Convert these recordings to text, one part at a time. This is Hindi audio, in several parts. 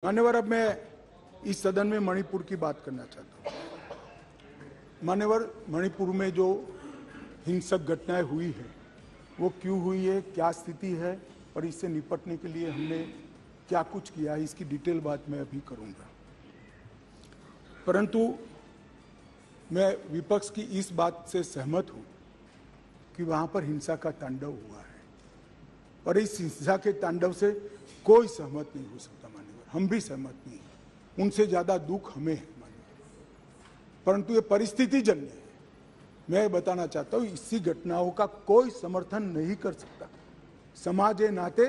मान्यवर, अब मैं इस सदन में मणिपुर की बात करना चाहता हूं। मान्यवर, मणिपुर में जो हिंसक घटनाएं हुई है वो क्यों हुई है, क्या स्थिति है और इससे निपटने के लिए हमने क्या कुछ किया है, इसकी डिटेल बात मैं अभी करूंगा। परंतु मैं विपक्ष की इस बात से सहमत हूं कि वहां पर हिंसा का तांडव हुआ है और इस हिंसा के तांडव से कोई सहमत नहीं हो सकता। मान्यवर, हम भी सहमत नहीं हैं, उनसे ज्यादा दुख हमें है मान्यवर, परंतु ये परिस्थिति जन्य है। मैं बताना चाहता हूं, इसी घटनाओं का कोई समर्थन नहीं कर सकता। समाज के नाते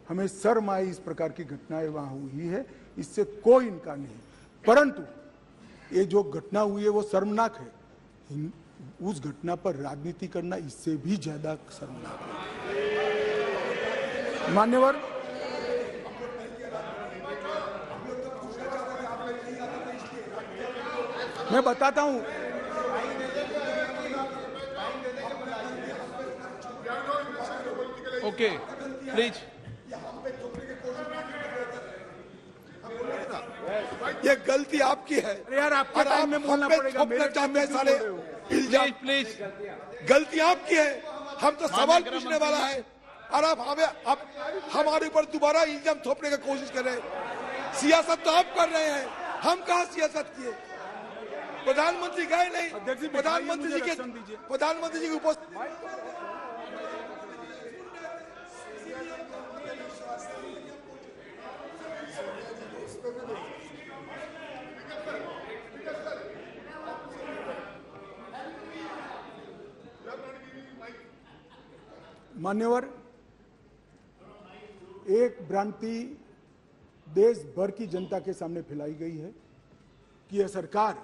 हमें शर्म आई, इस प्रकार की घटनाएं वहां हुई है, इससे कोई इनकार नहीं। परंतु ये जो घटना हुई है वो शर्मनाक है। उस घटना पर राजनीति करना इससे भी ज्यादा शर्मनाक है। मान्यवर, मैं बताता हूं। Okay, please. ये गलती आपकी है। अरे यार, आपके टाइम में बोलना पड़ेगा। मेरे टाइम में सारे इल्जाम, प्लीज गलती आपकी है। हम तो सवाल पूछने वाला है और आप हमारे ऊपर दोबारा इल्जाम थोपने की कोशिश कर रहे हैं। सियासत तो आप कर रहे हैं, हम कहाँ सियासत किए। प्रधानमंत्री गए नहीं, प्रधानमंत्री जी की उपस्थिति। मान्यवर, एक भ्रांति देश भर की जनता के सामने फैलाई गई है कि यह सरकार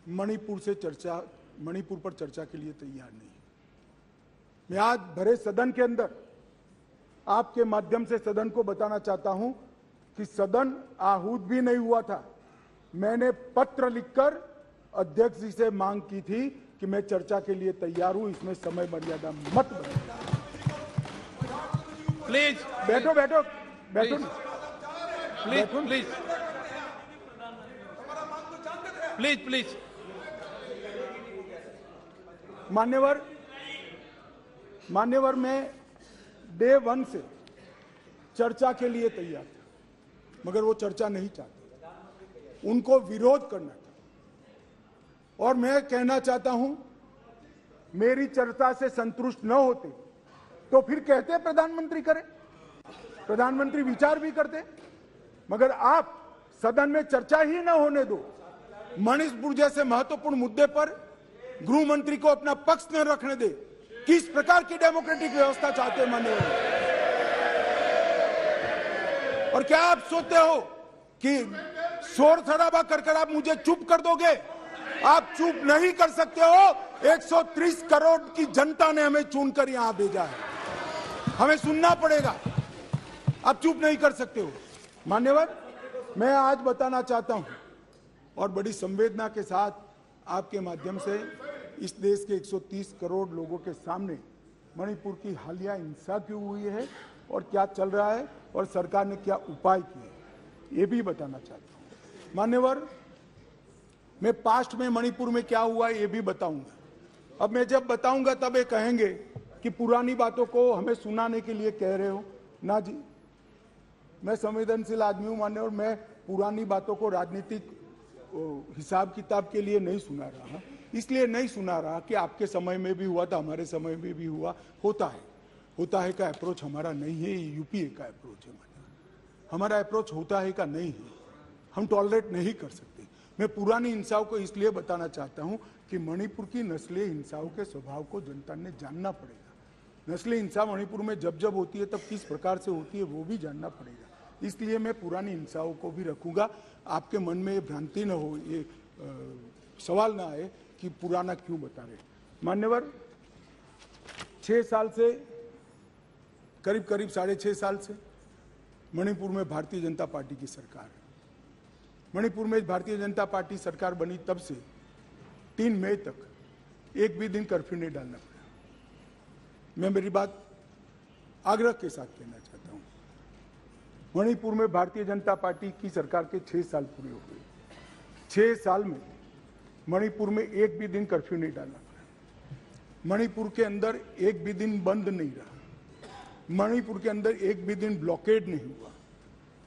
मणिपुर पर चर्चा के लिए तैयार नहीं है। मैं आज भरे सदन के अंदर आपके माध्यम से सदन को बताना चाहता हूं कि सदन आहूत भी नहीं हुआ था। मैंने पत्र लिखकर अध्यक्ष जी से मांग की थी कि मैं चर्चा के लिए तैयार हूं, इसमें समय मर्यादा मत बढ़ाइए। प्लीज बैठो बैठो बैठो प्लीज प्लीज प्लीज प्लीज। मान्यवर, मैं डे 1 से चर्चा के लिए तैयार था, मगर वो चर्चा नहीं चाहते, उनको विरोध करना था। और मैं कहना चाहता हूं, मेरी चर्चा से संतुष्ट न होते तो फिर कहते प्रधानमंत्री करे, प्रधानमंत्री विचार भी करते, मगर आप सदन में चर्चा ही न होने दो। मणिपुर जैसे महत्वपूर्ण मुद्दे पर गृह मंत्री को अपना पक्ष न रखने दे। किस प्रकार की डेमोक्रेटिक व्यवस्था चाहते हैं माननीय? और क्या आप सोचते हो कि शोर शराबा कर आप मुझे चुप कर दोगे? आप चुप नहीं कर सकते हो। 130 करोड़ की जनता ने हमें चुनकर यहां भेजा है, हमें सुनना पड़ेगा। आप चुप नहीं कर सकते हो। मान्यवर, मैं आज बताना चाहता हूं और बड़ी संवेदना के साथ आपके माध्यम से इस देश के 130 करोड़ लोगों के सामने मणिपुर की हालिया हिंसा क्यों हुई है और क्या चल रहा है और सरकार ने क्या उपाय किए, ये भी बताना चाहता हूं। मान्यवर, मैं पास्ट में मणिपुर में क्या हुआ ये भी बताऊंगा। अब मैं जब बताऊंगा तब ये कहेंगे कि पुरानी बातों को हमें सुनाने के लिए कह रहे हो। ना जी, मैं संवेदनशील आदमी हूं मान्यवर, मैं पुरानी बातों को राजनीतिक हिसाब किताब के लिए नहीं सुना रहा। इसलिए नहीं सुना रहा कि आपके समय में भी हुआ था, हमारे समय में भी हुआ, होता है का अप्रोच हमारा नहीं है, ये यूपीए का अप्रोच है। हमारा अप्रोच होता है का नहीं है, हम टॉलरेट नहीं कर सकते। मैं पुरानी हिंसाओं को इसलिए बताना चाहता हूं कि मणिपुर की नस्लीय हिंसाओं के स्वभाव को जनता ने जानना पड़ेगा। नस्लीय हिंसा मणिपुर में जब जब होती है तब किस प्रकार से होती है वो भी जानना पड़ेगा। इसलिए मैं पुरानी हिंसाओं को भी रखूंगा। आपके मन में ये भ्रांति न हो, ये सवाल ना आए कि पुराना क्यों बता रहे। मान्यवर, 6 साल से करीब 6.5 साल से मणिपुर में भारतीय जनता पार्टी की सरकार है। मणिपुर में भारतीय जनता पार्टी सरकार बनी तब से 3 मई तक एक भी दिन कर्फ्यू नहीं डालना पड़ा। मैं मेरी बात आग्रह के साथ कहना चाहता हूं। मणिपुर में भारतीय जनता पार्टी की सरकार के 6 साल पूरे हो गए। 6 साल में मणिपुर में एक भी दिन कर्फ्यू नहीं डालना पड़ा। मणिपुर के अंदर एक भी दिन बंद नहीं रहा। मणिपुर के अंदर एक भी दिन ब्लॉकेड नहीं हुआ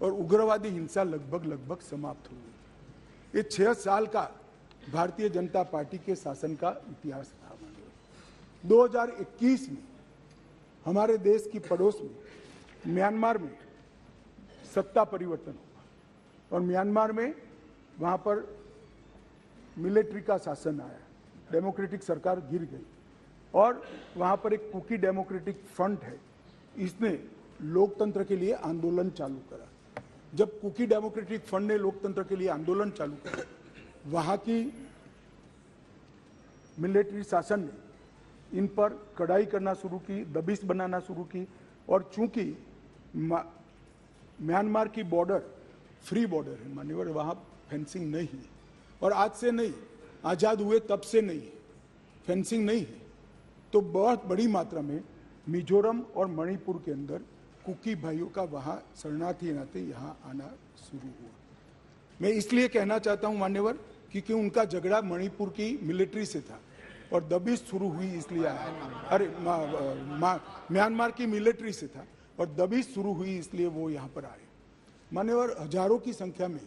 और उग्रवादी हिंसा लगभग समाप्त हो गई। ये 6 साल का भारतीय जनता पार्टी के शासन का इतिहास था। 2021 में हमारे देश की पड़ोस में म्यांमार में सत्ता परिवर्तन हुआ और म्यांमार में वहां पर मिलिट्री का शासन आया, डेमोक्रेटिक सरकार गिर गई और वहां पर एक कुकी डेमोक्रेटिक फ्रंट है, इसने लोकतंत्र के लिए आंदोलन चालू करा। जब कुकी डेमोक्रेटिक फ्रंट ने लोकतंत्र के लिए आंदोलन चालू करा, वहां की मिलिट्री शासन ने इन पर कड़ाई करना शुरू की, दबिश बनाना शुरू की और चूंकि म्यांमार की बॉर्डर फ्री बॉर्डर है मान्यवर, वहां फेंसिंग नहीं है और आज से नहीं, आजाद हुए तब से नहीं है, फेंसिंग नहीं है, तो बहुत बड़ी मात्रा में मिजोरम और मणिपुर के अंदर कुकी भाइयों का वहां शरणार्थी नाते यहां आना शुरू हुआ। मैं इसलिए कहना चाहता हूं मान्यवर, क्योंकि उनका झगड़ा मणिपुर की मिलिट्री से था और दबिश शुरू हुई इसलिए आया। अरे म्यांमार की मिलिट्री से था और दबिश शुरू हुई इसलिए वो यहाँ पर आए। मान्यवर, हजारों की संख्या में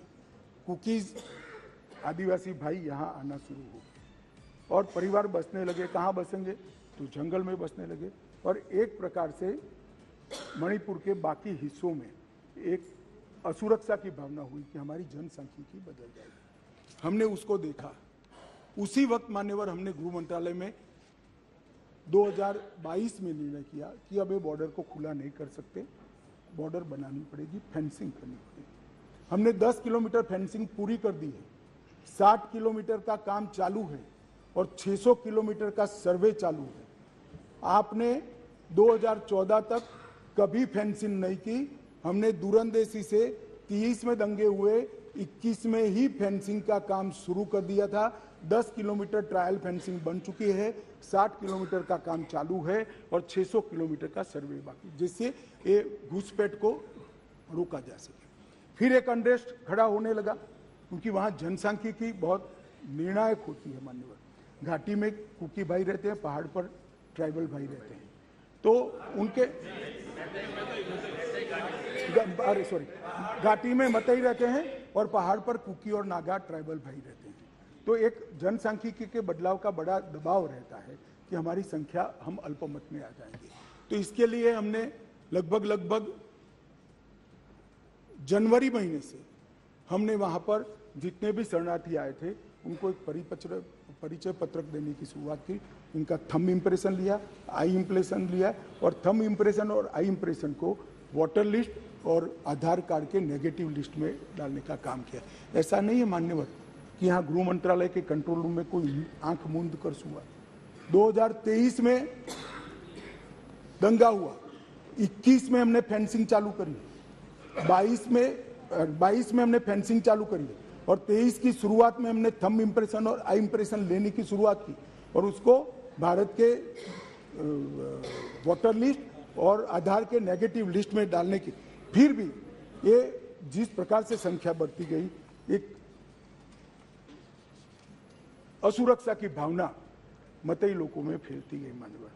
कुकीज आदिवासी भाई यहाँ आना शुरू हो गए और परिवार बसने लगे। कहाँ बसेंगे? तो जंगल में बसने लगे और एक प्रकार से मणिपुर के बाकी हिस्सों में एक असुरक्षा की भावना हुई कि हमारी जनसांख्यिकी बदल जाएगी। हमने उसको देखा। उसी वक्त मान्यवर हमने गृह मंत्रालय में 2022 में निर्णय किया कि अब ये बॉर्डर को खुला नहीं कर सकते, बॉर्डर बनानी पड़ेगी, फेंसिंग करनी पड़ेगी। हमने 10 किलोमीटर फेंसिंग पूरी कर दी है, 60 किलोमीटर का काम चालू है और 600 किलोमीटर का सर्वे चालू है। आपने 2014 तक कभी फेंसिंग नहीं की। हमने दूरंदेशी से 30 में दंगे हुए, 21 में ही फेंसिंग का काम शुरू कर दिया था। 10 किलोमीटर ट्रायल फेंसिंग बन चुकी है, 60 किलोमीटर का काम चालू है और 600 किलोमीटर का सर्वे बाकी, जिससे ये घुसपैठ को रोका जा सके। फिर एक अनरेस्ट खड़ा होने लगा क्योंकि वहां जनसांख्यिकी बहुत निर्णायक होती है मान्यवर। घाटी में कुकी भाई रहते हैं, पहाड़ पर ट्राइबल भाई रहते हैं, तो उनके घाटी में मतई रहते हैं और पहाड़ पर कुकी और नागा ट्राइबल भाई रहते हैं। तो एक जनसांख्यिकी के बदलाव का बड़ा दबाव रहता है कि हमारी संख्या, हम अल्पमत में आ जाएंगे। तो इसके लिए हमने लगभग जनवरी महीने से हमने वहां पर जितने भी शरणार्थी आए थे उनको एक परिचय पत्रक देने की शुरुआत की। इनका थंब इम्प्रेशन लिया, आई इम्प्रेशन लिया और थंब इम्प्रेशन और आई इम्प्रेशन को वोटर लिस्ट और आधार कार्ड के नेगेटिव लिस्ट में डालने का काम किया। ऐसा नहीं है मान्यवर कि यहाँ गृह मंत्रालय के कंट्रोल रूम में कोई आंख मूंद कर हुआ। 2023 में दंगा हुआ, 21 में हमने फेंसिंग चालू करी, 22 में हमने फेंसिंग चालू करी और 23 की शुरुआत में हमने थंब इम्प्रेशन और आई इम्प्रेशन लेने की शुरुआत की और उसको भारत के वोटर लिस्ट और आधार के नेगेटिव लिस्ट में डालने की। फिर भी ये जिस प्रकार से संख्या बढ़ती गई, एक असुरक्षा की भावना मतई लोगों में फैलती गई मानव।